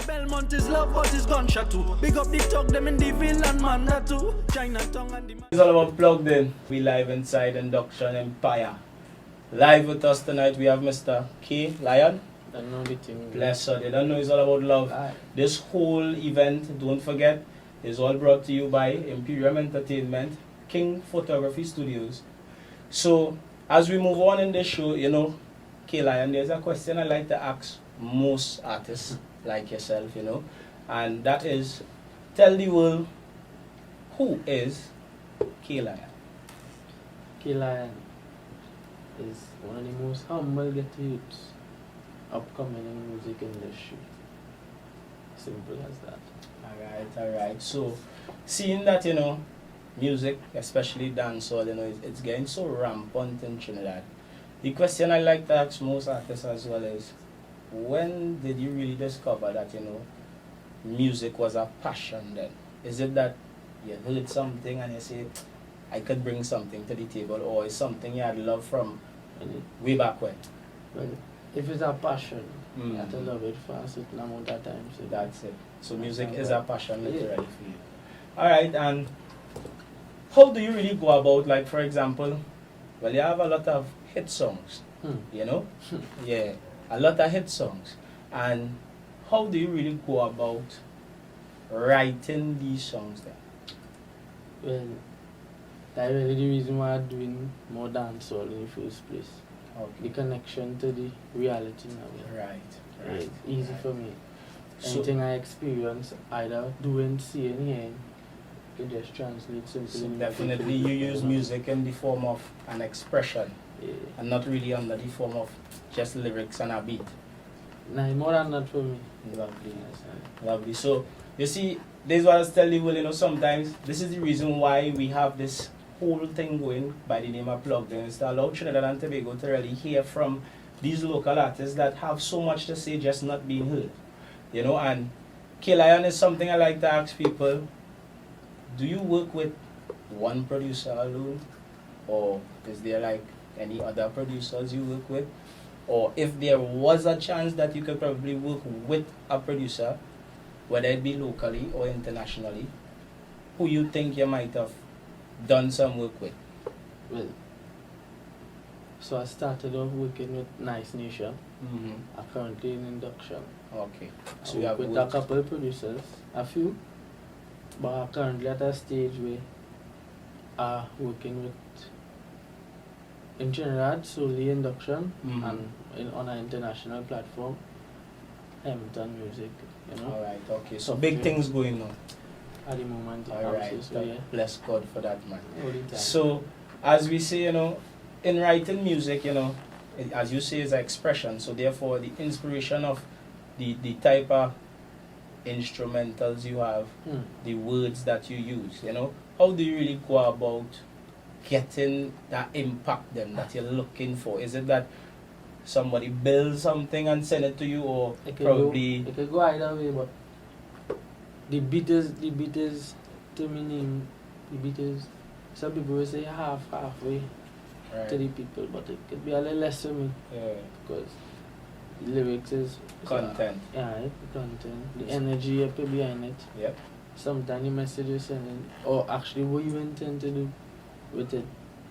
Belmont is love, but it's gunshot too. Big up the talk, them in the villain man that too. Chinatown and the man. It's all about Plugged In. We live inside Induction Empire. Live with us tonight, we have Mr. K. Lion. I know the thing. Bless her. They don't know it's all about love. Aye. This whole event, don't forget, is all brought to you by Imperium Entertainment, King Photography Studios. So, as we move on in this show, you know, K. Lion, there's a question I like to ask most artists like yourself, you know, and that is, tell the world, who is K. Lion? K. Lion is one of the most humble youths upcoming in the music industry. Simple as that. Alright. So, seeing that, you know, music, especially dancehall, you know, it's getting so rampant in Trinidad. The question I like to ask most artists as well is, when did you really discover that, you know, music was a passion then? Is it that you heard something and you say, I could bring something to the table, or is something you had love from way back when? Well, if it's a passion, you have to love it for a certain amount of time. So that's it. So music is a passion literally for you. Alright, and how do you really go about, like for example, well, you have a lot of hit songs, you know? Yeah, a lot of hit songs. And how do you really go about writing these songs then? well, that's really the reason why I'm doing more dancehall in the first place. Okay. The connection to the reality now. Right. It's easy for me. So- Anything I experience, either doing, seeing, hearing, it just translates into So the definitely you use music in the form of an expression, Yeah. and not really under the form of just lyrics and a beat. Nah, more than that for me. Lovely. Yes, Lovely. So, you see, this is what I was telling you, you know, sometimes this is the reason why we have this whole thing going by the name of Plugged In. It's to allow Trinidad and Tobago to really hear from these local artists that have so much to say, just not being heard. You know, and K. Lion is something I like to ask people, do you work with one producer alone? Or is there like any other producers you work with? Or if there was a chance that you could probably work with a producer, whether it be locally or internationally, who you think you might have done some work with? Well, so I started off working with Nice Nation. I'm currently in induction. Okay. So So you have with a worked, couple of producers, a few, but I'm currently at a stage where I'm working with in Trinidad solely induction and on an international platform, Hamilton Music, you know. Alright, okay. So big things going on. At the moment, Alright. so yeah, Bless God for that, man. all the time. So, as we say, you know, in writing music, you know, as you say, is an expression. So therefore, the inspiration of the type of instrumentals you have, the words that you use, you know, how do you really go about getting that impact then that you're looking for? Is it that somebody builds something and send it to you, or it could probably go, it could go either way, but the beat is to me name, the beat is, some people will say halfway to the people, but it could be a little less to me, yeah, because the lyrics is content? yeah, the content, the energy up behind it. Yep. Sometimes the message is sending, or actually what you intend to do with it.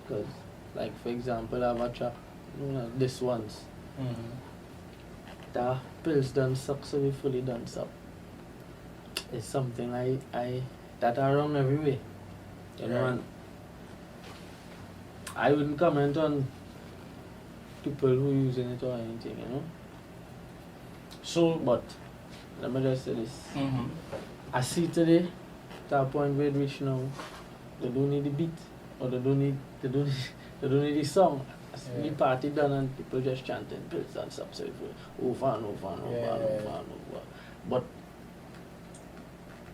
Because, like for example, I have a track, you know, this once. The pills done suck, so we fully done suck. It's something I that I run everywhere. You know, Right. and I wouldn't comment on people who using it or anything, you know. So, But let me just say this. I see today to a point where it reach now, they don't need the beat, or they don't need the song. The party done and people just chanting pills and stuff, so over and over and over and over and over. But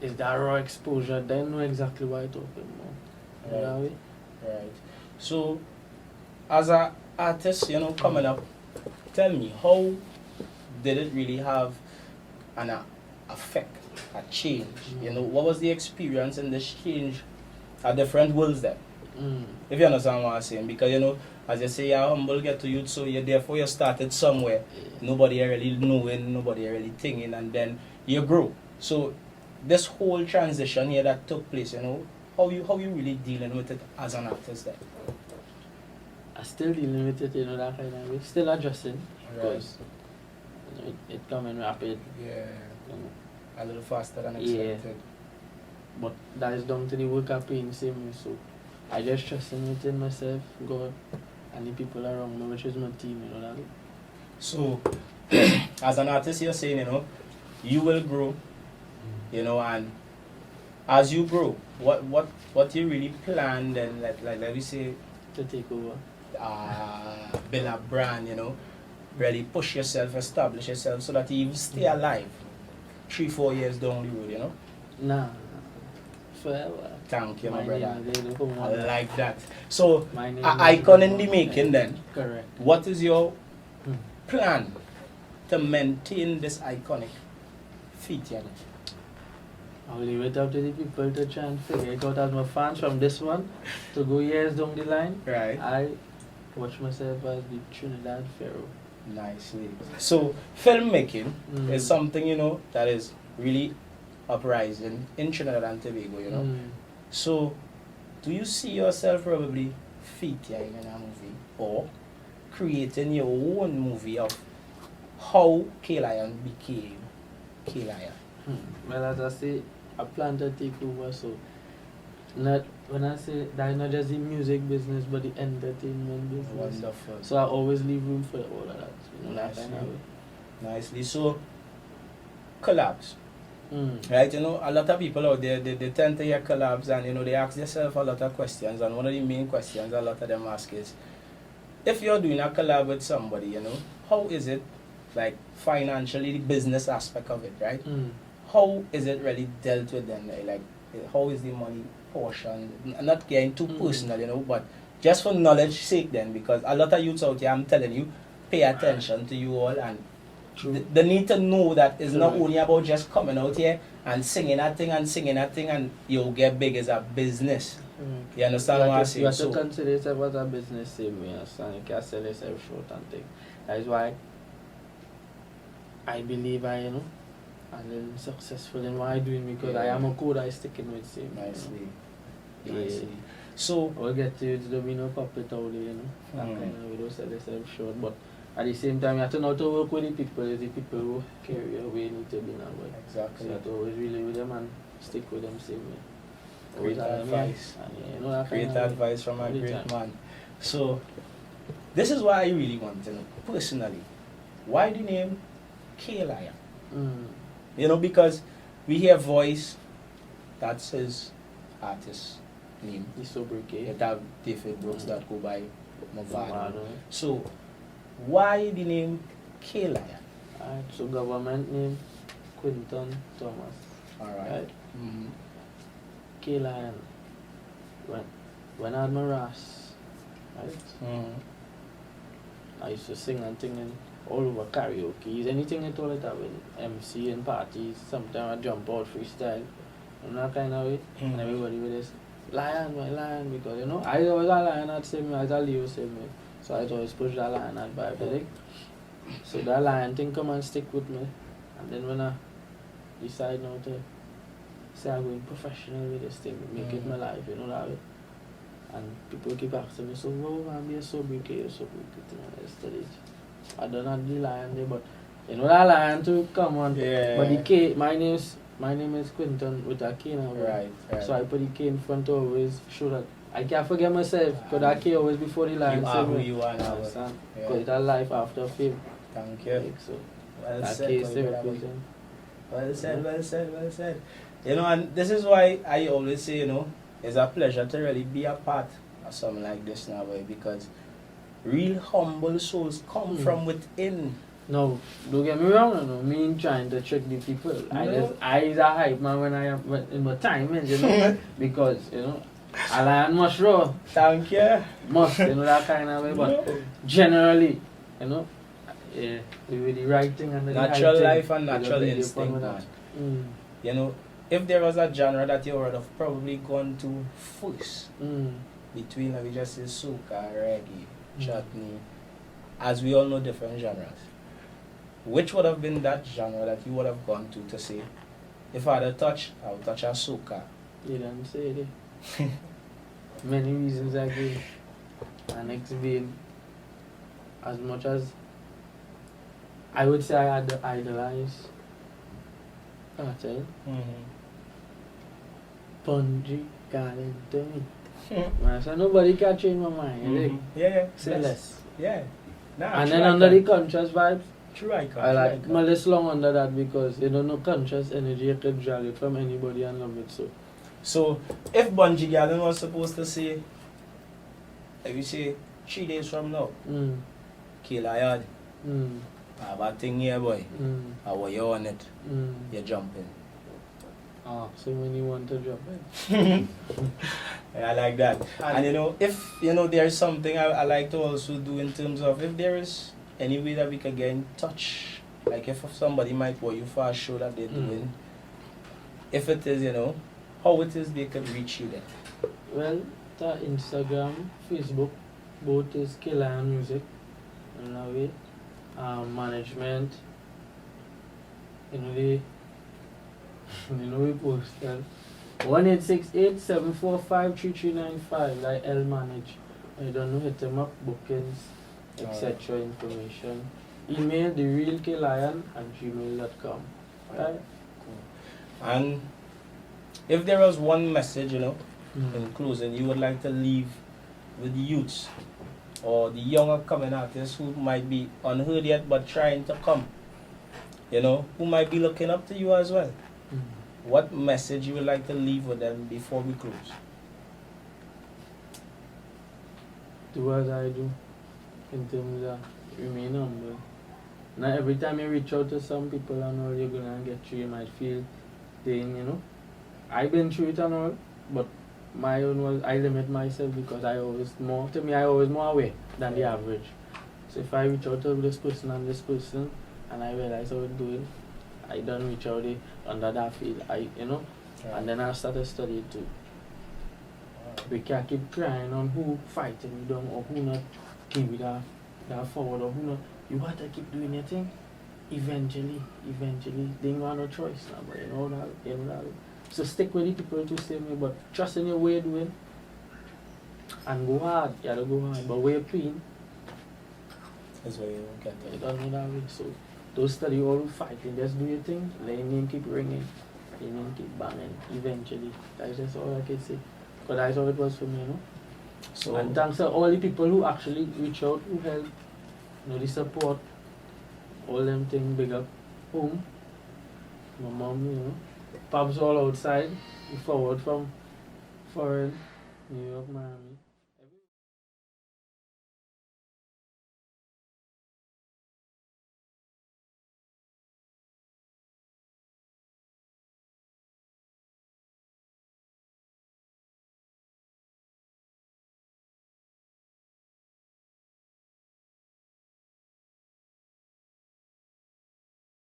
is that raw exposure? They know exactly what I'm talking about. You know what I mean? right. So, as an artist, you know, coming up, tell me, how did it really have an effect, a change? You know, what was the experience in this change at different worlds there? If you understand what I'm saying, because you know, as you say, you're humble, get to youth, so you therefore you started somewhere. Nobody really knowing, nobody really thinking, and then you grow. So this whole transition here that took place, how you really dealing with it as an artist then? I still dealing with it, that kind of way. Still adjusting, because it coming rapid. Yeah. You know. A little faster than Yeah. expected. But that is down to the work I put in the same way. So I just trusting within myself, God, and the people around me, which is my team, that. So as an artist you're saying, you will grow, and as you grow, what you really plan then, like let me say, To take over. build a brand, really push yourself, establish yourself so that you even stay alive 3-4 years down the road, Nah. Forever. Thank you, my My brother. name, they don't I want like that. So, My name icon is- in the making then, Correct. what is your Hmm. plan to maintain this iconic feat here? I'll leave it up to the people to try and figure it out as my fans from this one to go years down the line. Right. I watch myself as the Trinidad Pharaoh. Nicely. So, filmmaking Mm. is something, that is really uprising in Trinidad and Tobago, So, do you see yourself probably featuring in a movie or creating your own movie of how K-Lion became K-Lion? Well, as I say, I plan to take over, so not when I say that, not just the music business, but the entertainment business. Wonderful. So I always leave room for all of that, that kind of way. Nicely. So, collabs. Mm. Right, a lot of people out there, they tend to hear collabs and, they ask themselves a lot of questions. And one of the main questions a lot of them ask is, if you're doing a collab with somebody, how is it, like, financially, the business aspect of it, right? Mm. How is it really dealt with then? Like, how is the money portion? Not getting too personal, but just for knowledge sake then, because a lot of youths out here, I'm telling you, pay attention to you all and they need to know that it's not only about just coming out here and singing that thing and you'll get big as a business. You understand what I'm saying? You have to consider yourself as a business same way, and you can't sell yourself short and thing. That is why I believe I'm successful in what I'm doing, because I am a code I sticking with same. Nicely. Yeah. Nicely. So, We'll get to it, there'll be no puppet out there, that kind of, we don't sell yourself short, but at the same time, you have to know how to work with the people who carry your way need to be now. exactly. So you have to always really with them and stick with them same way. Great advice. And, that Great kind of advice from a every great time. man. So, this is what I really want to know, personally. Why the name K-Lion? Because we hear voice, that's his artist name. The sobriquet. You have David Brooks that go by Movado. Movado. So, why the name K-Lion? Alright, so government name Kwinton Thomas. Alright. Right. Mm-hmm. K-Lion. When I had my ras, right? Mm-hmm. I used to sing and singing all over karaoke, anything at all that with MC and parties. Sometimes I jump out freestyle, that kind of way. And everybody would just lion, my lion, because I always a lion at same way, as a Leo same way. So I always push that lion at vibe. So that lion thing come and stick with me. And then when I decide now to say I'm going professional with this thing, make it my life, that way. And people keep asking me, so what can be a sobriquet, yesterday. I don't have the lion there, but that lion too, come on. Yeah. But the K, my name is Kwinton with a K now. Right. So I put the K in front to always show that I can't forget myself, because that K always before the lion. You are who you are now. Understand? Yeah. Because it's a life after fame. Thank you. So Well that said, K is my to brother. represent. Well said. And this is why I always say, it's a pleasure to really be a part of something like this now, because real humble souls come from within. No, don't get me wrong, me ain't trying to trick the people. No. I is a hype man when I am in my time, because, a lion must roar. Thank you. Must, that kind of way, but generally, yeah, with the right thing and the Natural right life thing, and you natural gotta be instinct, upon man. that. If there was a genre that you would have probably gone to first, between, let me just say, soca, reggae, chutney, as we all know different genres, which would have been that genre that you would have gone to say, if I had a touch, I would touch a soca? You don't say it. Many reasons I give and explain. As much as I would say I had idolize cartel, Bungie got into me. Man, so nobody can change my mind. Yeah. Say less. Yeah. Nah, And then under the conscious vibes, true icon. I like my less long under that because you don't know conscious energy you can drag it from anybody and love it So if Bungie Garden was supposed to say, if you say 3 days from now, kill a yard, I have a thing here boy, how are you on it? You're jumping. So when you want to jump in. I like that. And if there's something I like to also do in terms of if there is any way that we can get in touch, like if somebody might want you for a show that they're doing, if it is, how it is they can reach you then? Well, the Instagram, Facebook, both is Killer Music. And that way, management, we post that 1-868-745-3395, like L manage. I don't know, hit them up, bookings, etc. information. Email therealklion@gmail.com. Right? Cool. And if there was one message, in closing, you would like to leave with the youths or the younger coming artists who might be unheard yet but trying to come, who might be looking up to you as well. What message you would like to leave with them before we close? Do as I do in terms of remain humble. Now every time you reach out to some people and all you're gonna get through, you might feel I've been through it and all, but my own was I limit myself because I always more aware than the average. So if I reach out to this person and I realize how it's doing, I don't reach out under that field. And then I started studying too. We can't keep trying on who fighting you down or who not give you that forward or who not. You got to keep doing your thing. Eventually, they ain't got no choice now, but you know that. So stick with the people to save me, but trust in your way of doing and go hard. You gotta go hard, but where you're clean, that's where you get you don't know that way. So don't study all fighting, just do your thing, let your name keep ringing, your name keep banging eventually. That's just all I can say. Because that's how it was for me, So, and thanks to all the people who actually reach out, who help, the support, all them things big up. Home, my mom, Pops all outside, forward from foreign, New York, Miami.